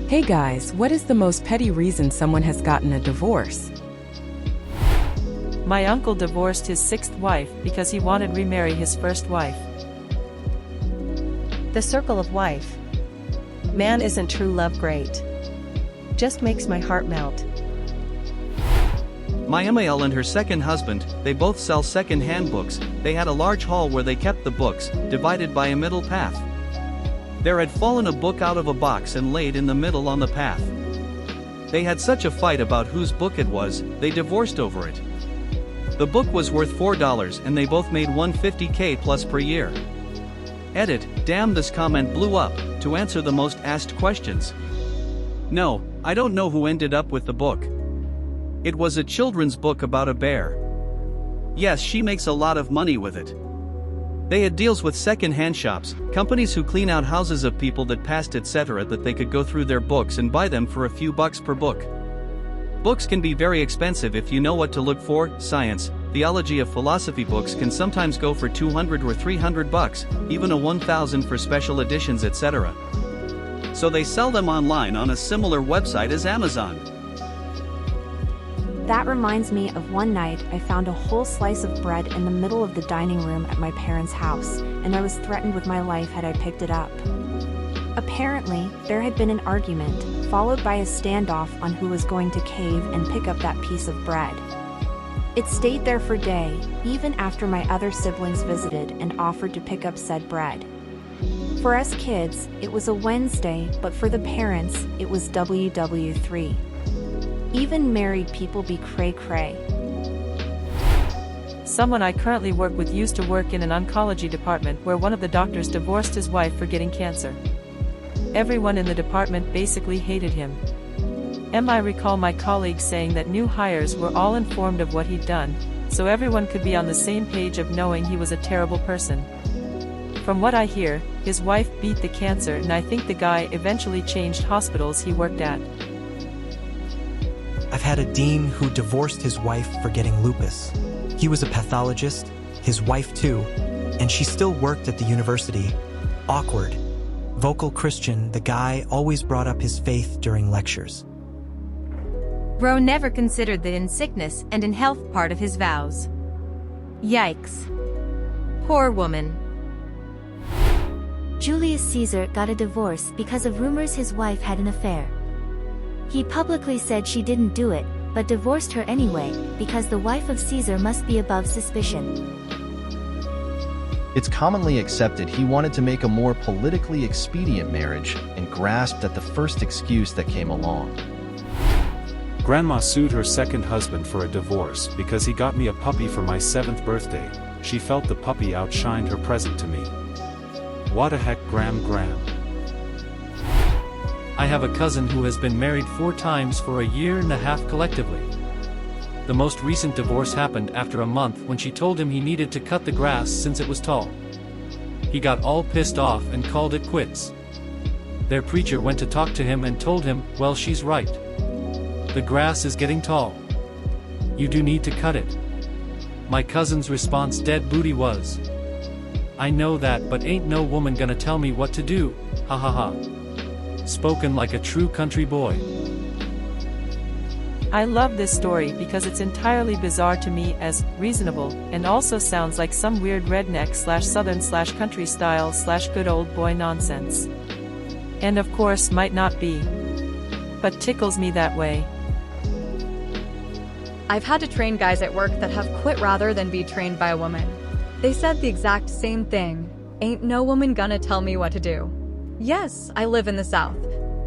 Hey guys, what is the most petty reason someone has gotten a divorce? My uncle divorced his sixth wife because he wanted to remarry his first wife. The circle of wife. Man, isn't true love great? Just makes my heart melt. My MAL and her second husband, they both sell second-hand books. They had a large hall where they kept the books, divided by a middle path. There had fallen a book out of a box and laid in the middle on the path. They had such a fight about whose book it was, they divorced over it. The book was worth $4 and they both made $150K plus per year. Edit, damn, this comment blew up. To answer the most asked questions. No, I don't know who ended up with the book. It was a children's book about a bear. Yes, she makes a lot of money with it. They had deals with second-hand shops, companies who clean out houses of people that passed etc. that they could go through their books and buy them for a few bucks per book. Books can be very expensive if you know what to look for. Science, theology of philosophy books can sometimes go for $200 or $300, even a $1,000 for special editions etc. So they sell them online on a similar website as Amazon. That reminds me of one night I found a whole slice of bread in the middle of the dining room at my parents' house, and I was threatened with my life had I picked it up. Apparently, there had been an argument, followed by a standoff on who was going to cave and pick up that piece of bread. It stayed there for days, even after my other siblings visited and offered to pick up said bread. For us kids, it was a Wednesday, but for the parents, it was WW3. Even married people be cray-cray. Someone I currently work with used to work in an oncology department where one of the doctors divorced his wife for getting cancer. Everyone in the department basically hated him. I recall my colleagues saying that new hires were all informed of what he'd done, so everyone could be on the same page of knowing he was a terrible person. From what I hear, his wife beat the cancer and I think the guy eventually changed hospitals he worked at. I've had a dean who divorced his wife for getting lupus. He was a pathologist, his wife too, and she still worked at the university. Awkward. Vocal Christian, the guy always brought up his faith during lectures. Bro never considered the in sickness and in health part of his vows. Yikes. Poor woman. Julius Caesar got a divorce because of rumors his wife had an affair. He publicly said she didn't do it, but divorced her anyway, because the wife of Caesar must be above suspicion. It's commonly accepted he wanted to make a more politically expedient marriage and grasped at the first excuse that came along. Grandma sued her second husband for a divorce because he got me a puppy for my 7th birthday. She felt the puppy outshined her present to me. What a heck, Gram. I have a cousin who has been married 4 times for a year and a half collectively. The most recent divorce happened after a month when she told him he needed to cut the grass since it was tall. He got all pissed off and called it quits. Their preacher went to talk to him and told him, well, she's right. The grass is getting tall. You do need to cut it. My cousin's response dead booty was, I know that, but ain't no woman gonna tell me what to do, ha ha ha. Spoken like a true country boy. I love this story because it's entirely bizarre to me as reasonable, and also sounds like some weird redneck/southern/country style/good old boy nonsense. And of course might not be. But tickles me that way. I've had to train guys at work that have quit rather than be trained by a woman. They said the exact same thing. Ain't no woman gonna tell me what to do. Yes, I live in the South.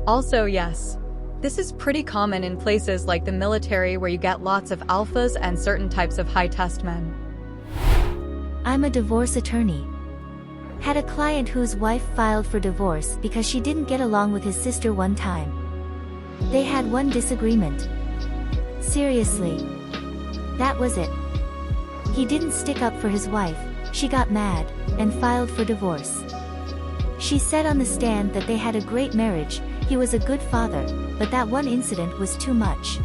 Also, yes. This is pretty common in places like the military where you get lots of alphas and certain types of high-test men. I'm a divorce attorney. Had a client whose wife filed for divorce because she didn't get along with his sister one time. They had one disagreement. Seriously. That was it. He didn't stick up for his wife, she got mad, and filed for divorce. She said on the stand that they had a great marriage, he was a good father, but that one incident was too much.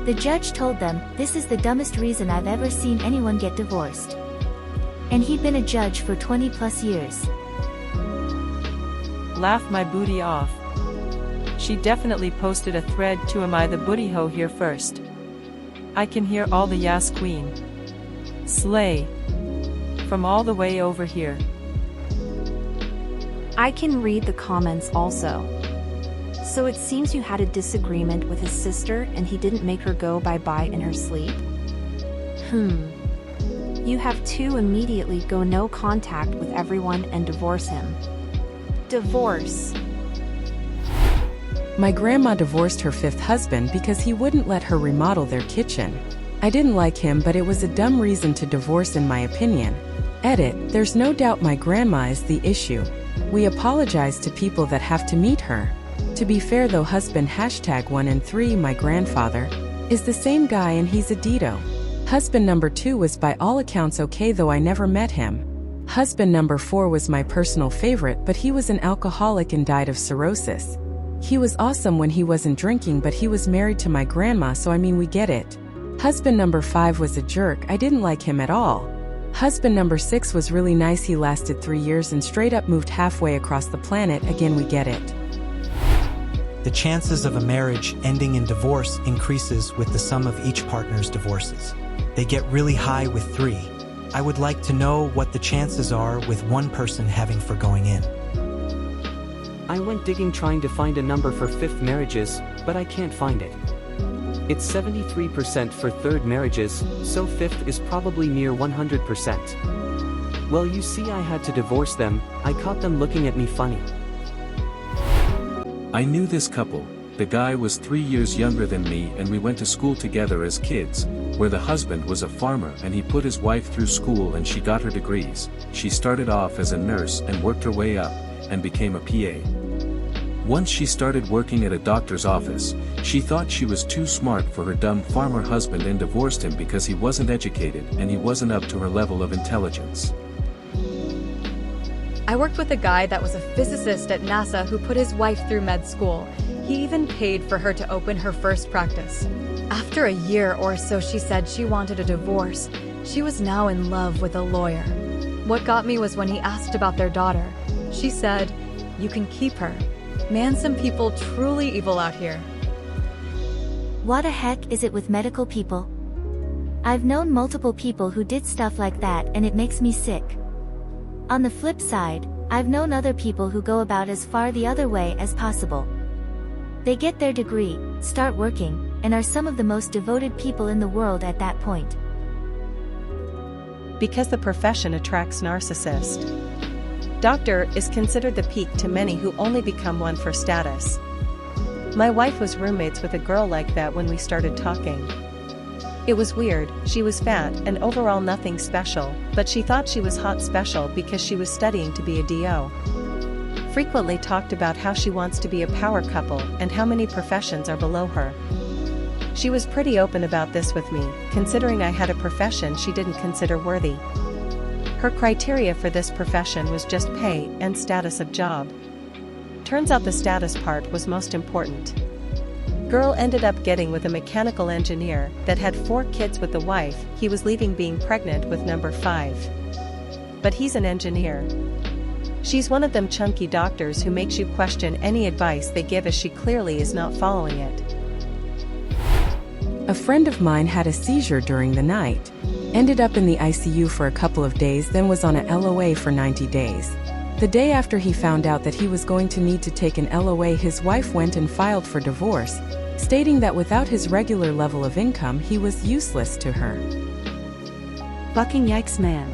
The judge told them, this is the dumbest reason I've ever seen anyone get divorced. And he'd been a judge for 20+ years. Laugh my booty off. She definitely posted a thread to "Am I the booty hoe here first?" I can hear all the "Yas Queen. Slay" from all the way over here. I can read the comments also. So it seems you had a disagreement with his sister and he didn't make her go bye-bye in her sleep? You have to immediately go no contact with everyone and divorce him. Divorce. My grandma divorced her fifth husband because he wouldn't let her remodel their kitchen. I didn't like him, but it was a dumb reason to divorce in my opinion. Edit, there's no doubt my grandma is the issue. We apologize to people that have to meet her. To be fair though, husband #1 and 3, my grandfather, is the same guy and he's a Dito. Husband number 2 was by all accounts okay, though I never met him. Husband number 4 was my personal favorite, but he was an alcoholic and died of cirrhosis. He was awesome when he wasn't drinking, but he was married to my grandma, so I mean we get it. Husband number 5 was a jerk, I didn't like him at all. Husband number 6 was really nice, he lasted 3 years and straight up moved halfway across the planet, again we get it. The chances of a marriage ending in divorce increases with the sum of each partner's divorces. They get really high with 3. I would like to know what the chances are with one person having for going in. I went digging trying to find a number for 5th marriages, but I can't find it. It's 73% for 3rd marriages, so 5th is probably near 100%. Well, you see, I had to divorce them. I caught them looking at me funny. I knew this couple. The guy was 3 years younger than me and we went to school together as kids, where the husband was a farmer and he put his wife through school and she got her degrees. She started off as a nurse and worked her way up, and became a PA. Once she started working at a doctor's office, she thought she was too smart for her dumb farmer husband and divorced him because he wasn't educated and he wasn't up to her level of intelligence. I worked with a guy that was a physicist at NASA who put his wife through med school. He even paid for her to open her first practice. After a year or so, she said she wanted a divorce. She was now in love with a lawyer. What got me was when he asked about their daughter. She said, "You can keep her." Man, some people truly evil out here. What the heck is it with medical people? I've known multiple people who did stuff like that and it makes me sick. On the flip side, I've known other people who go about as far the other way as possible. They get their degree, start working, and are some of the most devoted people in the world at that point. Because the profession attracts narcissists. Doctor is considered the peak to many who only become one for status. My wife was roommates with a girl like that when we started talking. It was weird, she was fat and overall nothing special, but she thought she was hot special because she was studying to be a DO. Frequently talked about how she wants to be a power couple and how many professions are below her. She was pretty open about this with me, considering I had a profession she didn't consider worthy. Her criteria for this profession was just pay and status of job. Turns out the status part was most important. Girl ended up getting with a mechanical engineer that had 4 kids with the wife he was leaving being pregnant with number 5. But he's an engineer. She's one of them chunky doctors who makes you question any advice they give as she clearly is not following it. A friend of mine had a seizure during the night. Ended up in the ICU for a couple of days, then was on a LOA for 90 days. The day after he found out that he was going to need to take an LOA, his wife went and filed for divorce, stating that without his regular level of income, he was useless to her. Fucking yikes, man.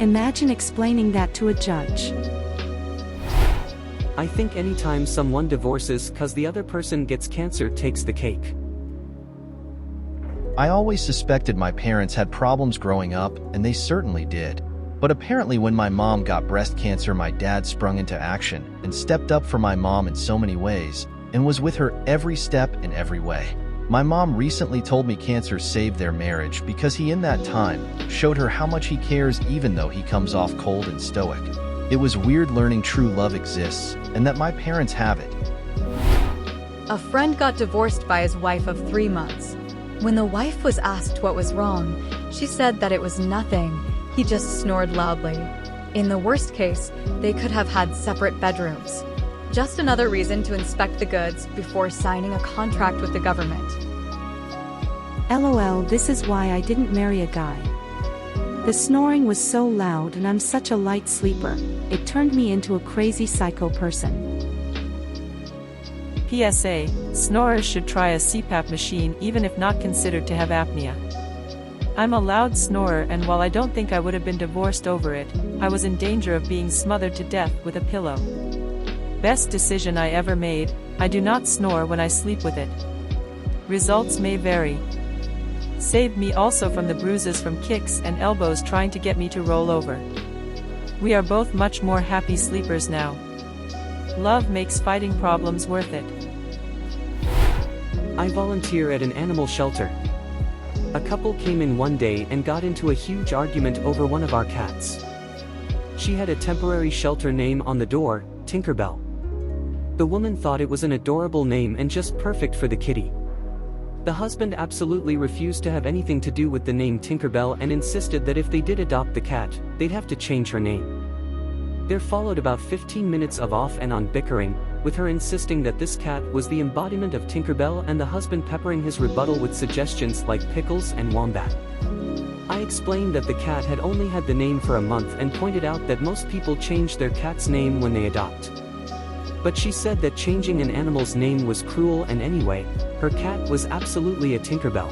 Imagine explaining that to a judge. I think anytime someone divorces cause the other person gets cancer takes the cake. I always suspected my parents had problems growing up, and they certainly did. But apparently when my mom got breast cancer, my dad sprung into action and stepped up for my mom in so many ways, and was with her every step in every way. My mom recently told me cancer saved their marriage because he in that time showed her how much he cares even though he comes off cold and stoic. It was weird learning true love exists, and that my parents have it. A friend got divorced by his wife of 3 months. When the wife was asked what was wrong, she said that it was nothing, he just snored loudly. In the worst case, they could have had separate bedrooms. Just another reason to inspect the goods before signing a contract with the government. LOL, this is why I didn't marry a guy. The snoring was so loud and I'm such a light sleeper, it turned me into a crazy psycho person. PSA, snorers should try a CPAP machine even if not considered to have apnea. I'm a loud snorer, and while I don't think I would have been divorced over it, I was in danger of being smothered to death with a pillow. Best decision I ever made, I do not snore when I sleep with it. Results may vary. Saved me also from the bruises from kicks and elbows trying to get me to roll over. We are both much more happy sleepers now. Love makes fighting problems worth it. I volunteer at an animal shelter. A couple came in one day and got into a huge argument over one of our cats. She had a temporary shelter name on the door, Tinkerbell. The woman thought it was an adorable name and just perfect for the kitty. The husband absolutely refused to have anything to do with the name Tinkerbell and insisted that if they did adopt the cat, they'd have to change her name. There followed about 15 minutes of off and on bickering, with her insisting that this cat was the embodiment of Tinkerbell and the husband peppering his rebuttal with suggestions like pickles and wombat. I explained that the cat had only had the name for a month and pointed out that most people change their cat's name when they adopt. But she said that changing an animal's name was cruel, and anyway, her cat was absolutely a Tinkerbell.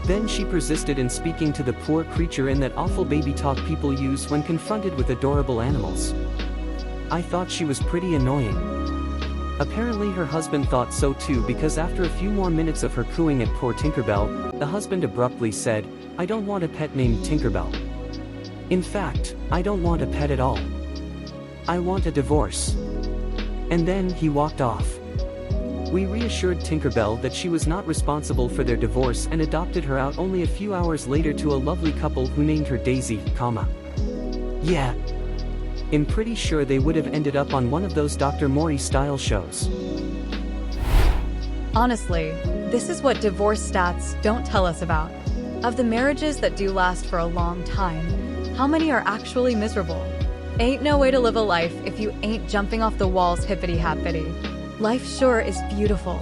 Then she persisted in speaking to the poor creature in that awful baby talk people use when confronted with adorable animals. I thought she was pretty annoying. Apparently her husband thought so too, because after a few more minutes of her cooing at poor Tinkerbell, the husband abruptly said, "I don't want a pet named Tinkerbell. In fact, I don't want a pet at all. I want a divorce." And then he walked off. We reassured Tinkerbell that she was not responsible for their divorce and adopted her out only a few hours later to a lovely couple who named her Daisy, Yeah. I'm pretty sure they would have ended up on one of those Dr. Maury-style shows. Honestly, this is what divorce stats don't tell us about. Of the marriages that do last for a long time, how many are actually miserable? Ain't no way to live a life if you ain't jumping off the walls hippity-happity. Life sure is beautiful,